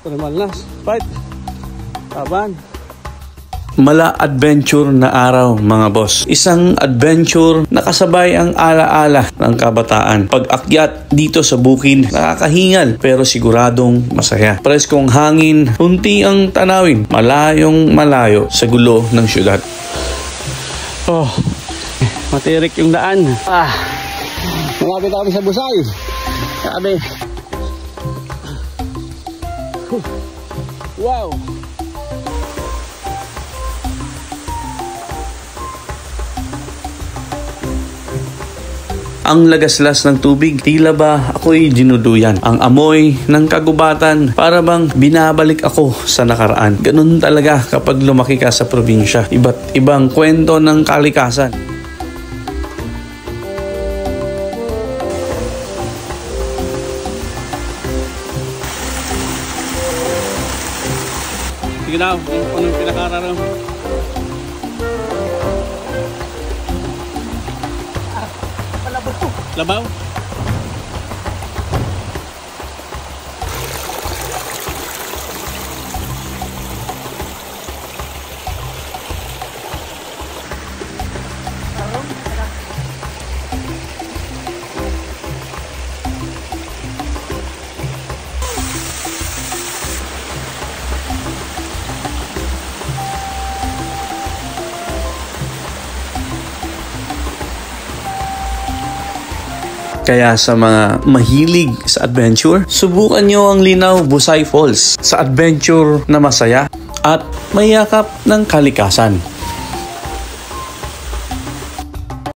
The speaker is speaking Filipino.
Malnas. Fight. Taban. Mala adventure na araw mga boss. Isang adventure na kasabay ang alaala ng kabataan. Pag-akyat dito sa bukid, nakakahingal pero siguradong masaya. Preskong hangin, unti ang tanawin, malayong malayo sa gulo ng syudad. Oh, matirik yung daan. Malapit kami sa Busay. Sabi. Wow. Ang lagaslas ng tubig, tila ba ako'y dinuduyan. Ang amoy ng kagubatan, para bang binabalik ako sa nakaraan. Ganun talaga kapag lumaki ka sa probinsya. Iba't ibang kwento ng kalikasan. Sige na, anong pinakararaw? Labaw? Kaya sa mga mahilig sa adventure, subukan nyo ang Linaw Busay Falls sa adventure na masaya at may yakap ng kalikasan.